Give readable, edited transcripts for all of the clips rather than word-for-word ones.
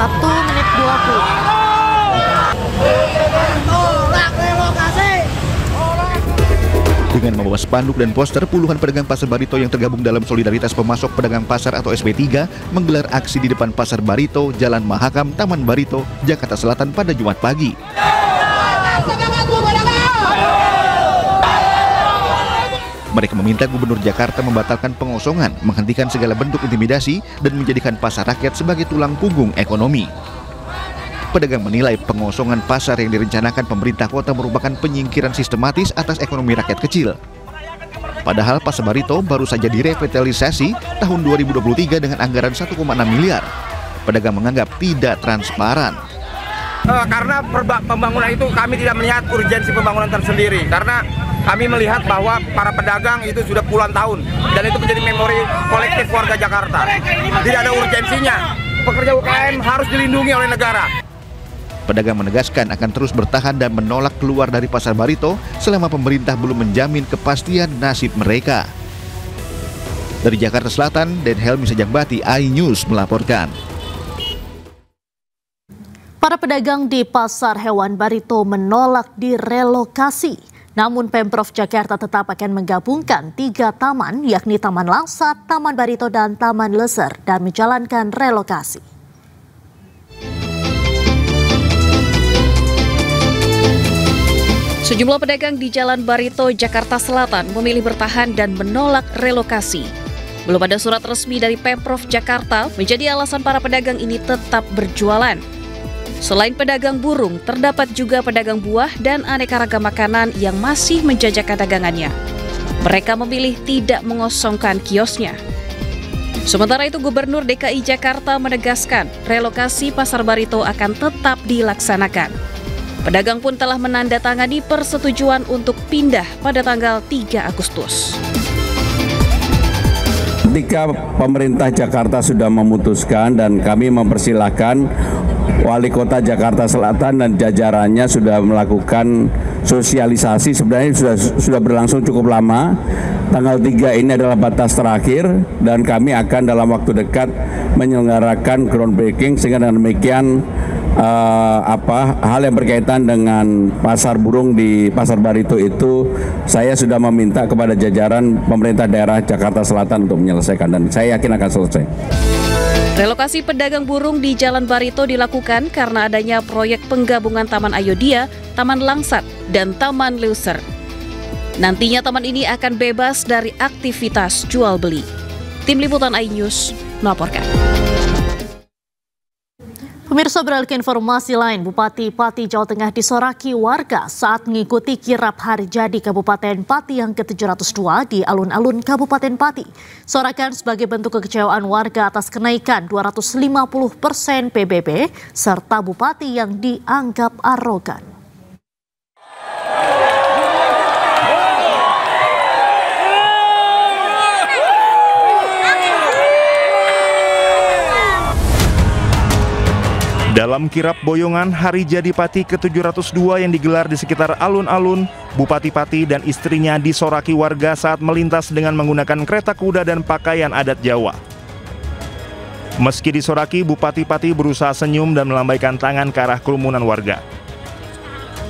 menit 20. Dengan membawa spanduk dan poster, puluhan pedagang Pasar Barito yang tergabung dalam Solidaritas Pemasok Pedagang Pasar atau SP3 menggelar aksi di depan Pasar Barito, Jalan Mahakam, Taman Barito, Jakarta Selatan pada Jumat pagi. Mereka meminta Gubernur Jakarta membatalkan pengosongan, menghentikan segala bentuk intimidasi, dan menjadikan pasar rakyat sebagai tulang punggung ekonomi. Pedagang menilai pengosongan pasar yang direncanakan pemerintah kota merupakan penyingkiran sistematis atas ekonomi rakyat kecil. Padahal Pasar Barito baru saja direvitalisasi tahun 2023 dengan anggaran 1,6 miliar. Pedagang menganggap tidak transparan. Karena pembangunan itu kami tidak melihat urgensi pembangunan tersendiri. Karena kami melihat bahwa para pedagang itu sudah puluhan tahun. Dan itu menjadi memori kolektif warga Jakarta. Tidak ada urgensinya. Pekerja UKM harus dilindungi oleh negara. Pedagang menegaskan akan terus bertahan dan menolak keluar dari Pasar Barito selama pemerintah belum menjamin kepastian nasib mereka. Dari Jakarta Selatan, Den Helmi Sejangbati, iNews melaporkan. Para pedagang di Pasar Hewan Barito menolak direlokasi. Namun Pemprov Jakarta tetap akan menggabungkan 3 taman, yakni Taman Langsat, Taman Barito, dan Taman Leser, dan menjalankan relokasi. Sejumlah pedagang di Jalan Barito, Jakarta Selatan memilih bertahan dan menolak relokasi. Belum ada surat resmi dari Pemprov Jakarta menjadi alasan para pedagang ini tetap berjualan. Selain pedagang burung, terdapat juga pedagang buah dan aneka ragam makanan yang masih menjajakan dagangannya. Mereka memilih tidak mengosongkan kiosnya. Sementara itu, Gubernur DKI Jakarta menegaskan relokasi Pasar Barito akan tetap dilaksanakan. Pedagang pun telah menandatangani persetujuan untuk pindah pada tanggal 3 Agustus. Ketika pemerintah Jakarta sudah memutuskan dan kami mempersilahkan Wali Kota Jakarta Selatan dan jajarannya sudah melakukan sosialisasi, sebenarnya sudah berlangsung cukup lama. Tanggal 3 ini adalah batas terakhir dan kami akan dalam waktu dekat menyelenggarakan groundbreaking sehingga dengan demikian hal yang berkaitan dengan pasar burung di Pasar Barito itu saya sudah meminta kepada jajaran pemerintah daerah Jakarta Selatan untuk menyelesaikan dan saya yakin akan selesai. Relokasi pedagang burung di Jalan Barito dilakukan karena adanya proyek penggabungan Taman Ayodhya, Taman Langsat, dan Taman Leser. Nantinya taman ini akan bebas dari aktivitas jual beli. Tim Liputan iNews melaporkan. Pemirsa, beralih ke informasi lain, Bupati Pati Jawa Tengah disoraki warga saat mengikuti kirap hari jadi Kabupaten Pati yang ke-702 di alun-alun Kabupaten Pati. Sorakan sebagai bentuk kekecewaan warga atas kenaikan 250% PBB serta Bupati yang dianggap arogan. Dalam kirap boyongan Hari Jadi Pati ke-702 yang digelar di sekitar alun-alun, Bupati Pati dan istrinya disoraki warga saat melintas dengan menggunakan kereta kuda dan pakaian adat Jawa. Meski disoraki, Bupati Pati berusaha senyum dan melambaikan tangan ke arah kerumunan warga.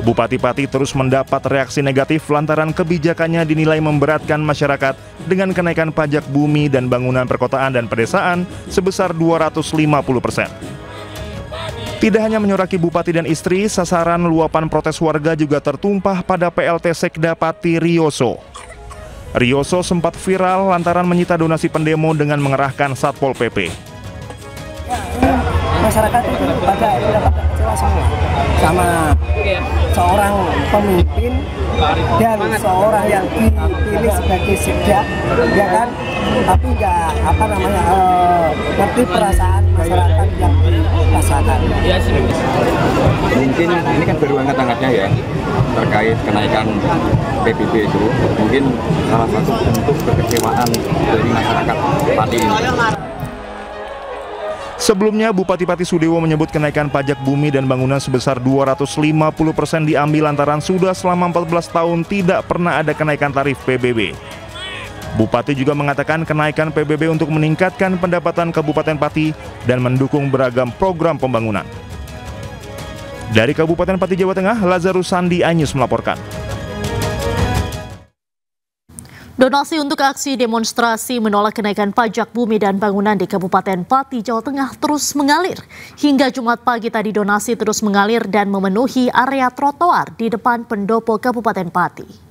Bupati Pati terus mendapat reaksi negatif lantaran kebijakannya dinilai memberatkan masyarakat dengan kenaikan pajak bumi dan bangunan perkotaan dan pedesaan sebesar 250%. Tidak hanya menyoraki Bupati dan istri, sasaran luapan protes warga juga tertumpah pada PLT Sekda Pati Rioso. Rioso sempat viral lantaran menyita donasi pendemo dengan mengerahkan Satpol PP. Masyarakat itu pada kecewa semua sama seorang pemimpin dan seorang yang dipilih sebagai sekda, ya kan? Tapi nggak ngerti perasaan masyarakat yang dirasakan. Mungkin ini kan baru angkat-angkatnya ya terkait kenaikan PBB itu, mungkin salah satu bentuk kekecewaan dari masyarakat Pati ini. Sebelumnya, Bupati Pati Sudewo menyebut kenaikan pajak bumi dan bangunan sebesar 250% diambil lantaran sudah selama 14 tahun tidak pernah ada kenaikan tarif PBB. Bupati juga mengatakan kenaikan PBB untuk meningkatkan pendapatan Kabupaten Pati dan mendukung beragam program pembangunan. Dari Kabupaten Pati, Jawa Tengah, Lazarus Sandi Anyus melaporkan. Donasi untuk aksi demonstrasi menolak kenaikan pajak bumi dan bangunan di Kabupaten Pati, Jawa Tengah terus mengalir. Hingga Jumat pagi tadi donasi terus mengalir dan memenuhi area trotoar di depan pendopo Kabupaten Pati.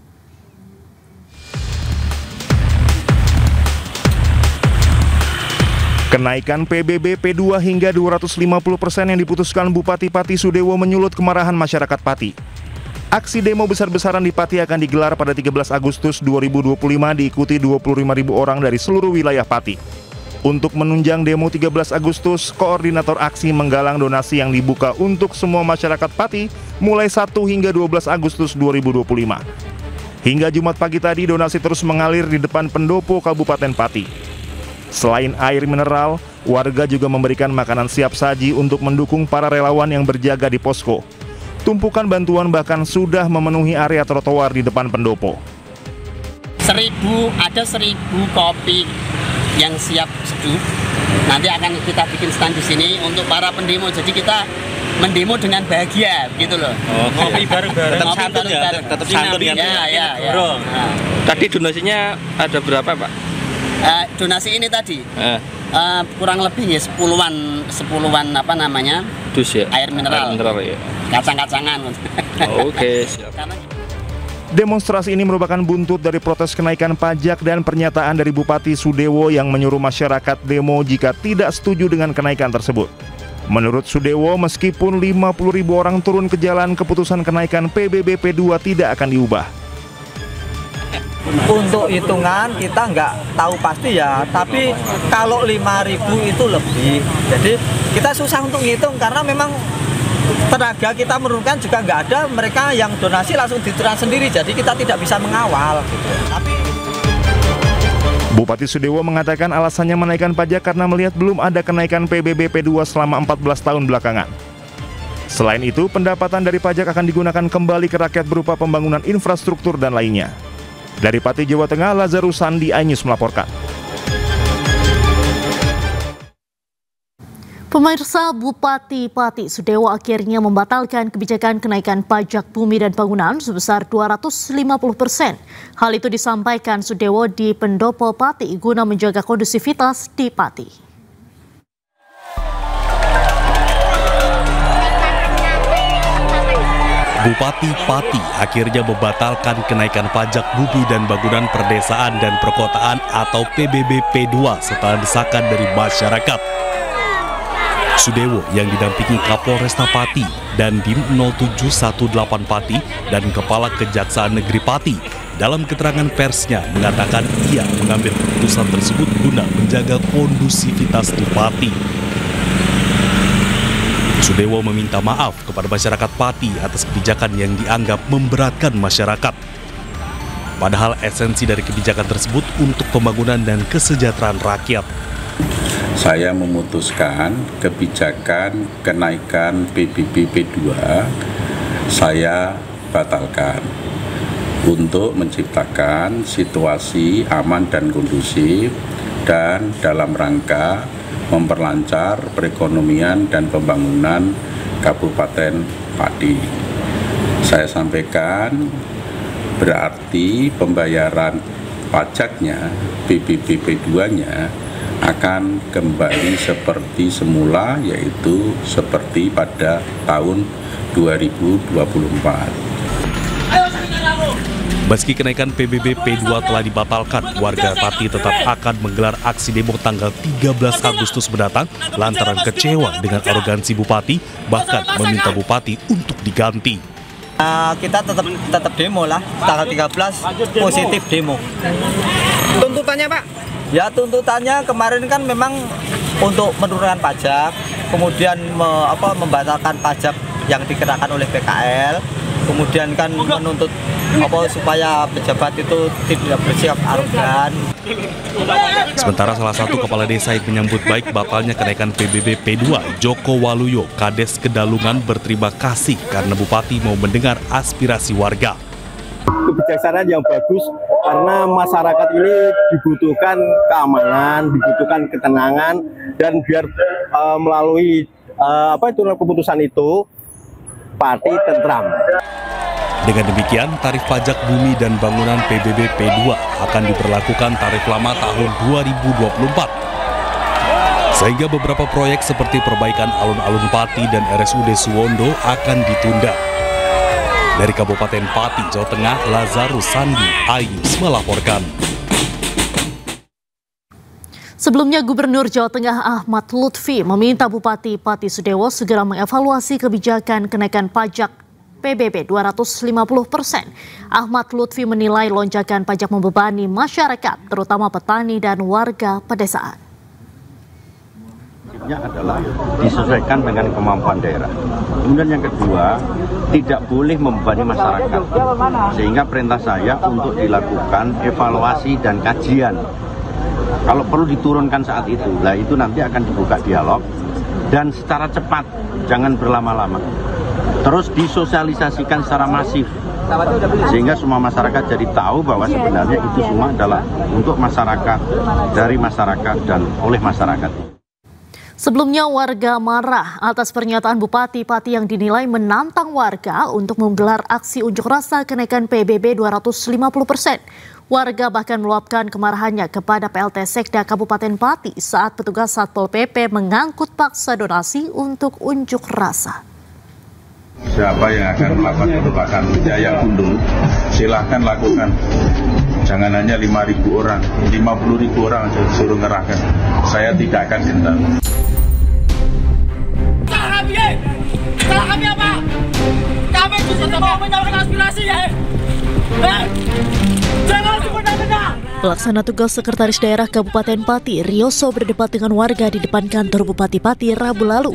Kenaikan PBB P2 hingga 250% yang diputuskan Bupati Pati Sudewo menyulut kemarahan masyarakat Pati. Aksi demo besar-besaran di Pati akan digelar pada 13 Agustus 2025 diikuti 25.000 orang dari seluruh wilayah Pati. Untuk menunjang demo 13 Agustus, koordinator aksi menggalang donasi yang dibuka untuk semua masyarakat Pati mulai 1 hingga 12 Agustus 2025. Hingga Jumat pagi tadi donasi terus mengalir di depan pendopo Kabupaten Pati. Selain air mineral, warga juga memberikan makanan siap saji untuk mendukung para relawan yang berjaga di posko. Tumpukan bantuan bahkan sudah memenuhi area trotoar di depan pendopo. 1.000 kopi yang siap seduh. Nanti akan kita bikin stand di sini untuk para pendemo. Jadi kita mendemo dengan bahagia, gitu loh. Kopi bareng-bareng. Tetap santun ya. Tetap santun ya. Nah. Tadi donasinya ada berapa, Pak? Donasi ini tadi kurang lebih ya 10-an apa namanya? Dus ya. Air mineral ya. Kacang-kacangan. Oke, siap. Demonstrasi ini merupakan buntut dari protes kenaikan pajak dan pernyataan dari Bupati Sudewo yang menyuruh masyarakat demo jika tidak setuju dengan kenaikan tersebut. Menurut Sudewo, meskipun 50.000 orang turun ke jalan, keputusan kenaikan PBB P2 tidak akan diubah. Untuk hitungan kita nggak tahu pasti ya, tapi kalau 5.000 itu lebih. Jadi kita susah untuk ngitung karena memang tenaga kita menurunkan juga nggak ada, mereka yang donasi langsung diterima sendiri, jadi kita tidak bisa mengawal. Tapi Bupati Sudewo mengatakan alasannya menaikkan pajak karena melihat belum ada kenaikan PBB P2 selama 14 tahun belakangan. Selain itu, pendapatan dari pajak akan digunakan kembali ke rakyat berupa pembangunan infrastruktur dan lainnya. Dari Pati, Jawa Tengah, Lazarus Sandi Anyus melaporkan. Pemirsa, Bupati Pati Sudewo akhirnya membatalkan kebijakan kenaikan pajak bumi dan bangunan sebesar 250%. Hal itu disampaikan Sudewo di Pendopo Pati guna menjaga kondusivitas di Pati. Bupati Pati akhirnya membatalkan kenaikan pajak bumi dan bangunan perdesaan dan perkotaan atau PBB P2 setelah desakan dari masyarakat. Sudewo yang didampingi Kapolresta Pati dan Dim 0718 Pati dan Kepala Kejaksaan Negeri Pati dalam keterangan persnya mengatakan ia mengambil keputusan tersebut guna menjaga kondusivitas di Pati. Sudewo meminta maaf kepada masyarakat Pati atas kebijakan yang dianggap memberatkan masyarakat. Padahal esensi dari kebijakan tersebut untuk pembangunan dan kesejahteraan rakyat. Saya memutuskan kebijakan kenaikan PBB P2 saya batalkan untuk menciptakan situasi aman dan kondusif dan dalam rangka memperlancar perekonomian dan pembangunan Kabupaten Pati. Saya sampaikan berarti pembayaran pajaknya, PBB P2-nya akan kembali seperti semula, yaitu seperti pada tahun 2024. Meski kenaikan PBB P2 telah dibatalkan, warga Pati tetap akan menggelar aksi demo tanggal 13 Agustus mendatang lantaran kecewa dengan arogansi Bupati, bahkan meminta Bupati untuk diganti. Kita tetap demo lah, tanggal 13 positif demo. Tuntutannya, Pak? Ya, tuntutannya kemarin kan memang untuk menurunkan pajak, kemudian membatalkan pajak yang dikenakan oleh PKL, kemudian kan menuntut supaya pejabat itu tidak bersikap arogan. Sementara salah satu kepala desa yang menyambut baik batalnya kenaikan PBB P2, Joko Waluyo, Kades Kedalungan, berterima kasih karena Bupati mau mendengar aspirasi warga. kebijaksanaan yang bagus, karena masyarakat ini dibutuhkan keamanan, dibutuhkan ketenangan, dan biar melalui keputusan itu Pati tentram. Dengan demikian, tarif pajak bumi dan bangunan PBB P2 akan diberlakukan tarif lama tahun 2024. Sehingga beberapa proyek seperti perbaikan alun-alun Pati dan RSUD Suwondo akan ditunda. Dari Kabupaten Pati, Jawa Tengah, Lazarus Sandi Ayus melaporkan. Sebelumnya, Gubernur Jawa Tengah Ahmad Lutfi meminta Bupati Pati Sudewo segera mengevaluasi kebijakan kenaikan pajak PBB 250%. Ahmad Lutfi menilai lonjakan pajak membebani masyarakat, terutama petani dan warga pedesaan. Adalah disesuaikan dengan kemampuan daerah. Kemudian yang kedua, tidak boleh membebani masyarakat. Sehingga perintah saya untuk dilakukan evaluasi dan kajian. Kalau perlu diturunkan saat itu, nah itu nanti akan dibuka dialog dan secara cepat, jangan berlama-lama. Terus disosialisasikan secara masif, sehingga semua masyarakat jadi tahu bahwa sebenarnya itu semua adalah untuk masyarakat, dari masyarakat dan oleh masyarakat. Sebelumnya, warga marah atas pernyataan Bupati Pati yang dinilai menantang warga untuk menggelar aksi unjuk rasa kenaikan PBB 250%. Warga bahkan meluapkan kemarahannya kepada PLT Sekda Kabupaten Pati saat petugas Satpol PP mengangkut paksa donasi untuk unjuk rasa. Siapa yang akan melakukan perubahan yang undur, silahkan lakukan. Jangan hanya 5.000 orang, 50.000 orang suruh ngerahkan. Saya tidak akan gentar. Salah kami apa? Kami justru mau menyampaikan aspirasi ya. Jangan semena-mena. Pelaksana tugas Sekretaris Daerah Kabupaten Pati, Rioso, berdebat dengan warga di depan kantor Bupati Pati Rabu lalu.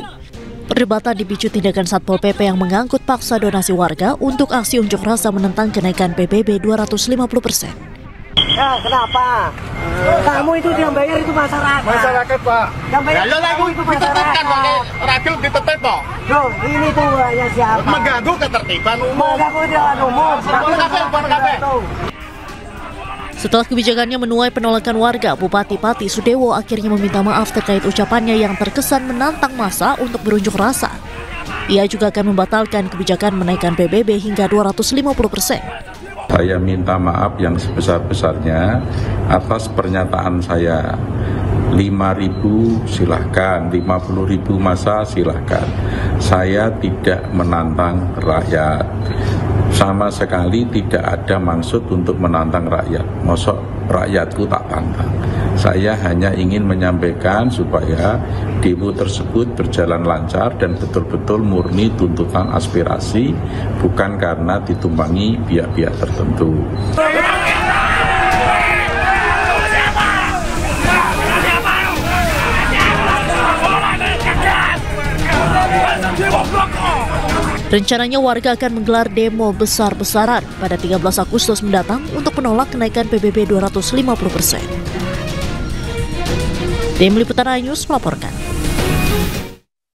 Perdebatan dipicu tindakan Satpol PP yang mengangkut paksa donasi warga untuk aksi unjuk rasa menentang kenaikan PBB 250%. Ya, kenapa? Kamu itu yang bayar itu masyarakat. Masyarakat, Pak. Yang bayar itu masyarakat. Radio ditutup, Pak. Loh, ini tuh ya siapa? Mengganggu ketertiban umum. Mengganggu ketertiban umum. Setelah kebijakannya menuai penolakan warga, Bupati Pati Sudewo akhirnya meminta maaf terkait ucapannya yang terkesan menantang massa untuk berunjuk rasa. Ia juga akan membatalkan kebijakan menaikkan PBB hingga 250%. Saya minta maaf yang sebesar-besarnya atas pernyataan saya. 5.000 silahkan, 50.000 masa silahkan. Saya tidak menantang rakyat. Sama sekali tidak ada maksud untuk menantang rakyat. Mosok rakyatku tak tantang. Saya hanya ingin menyampaikan supaya demo tersebut berjalan lancar dan betul-betul murni tuntutan aspirasi, bukan karena ditumpangi pihak-pihak tertentu. Rencananya warga akan menggelar demo besar-besaran pada 13 Agustus mendatang untuk menolak kenaikan PBB 250%. Tim Liputan iNews melaporkan.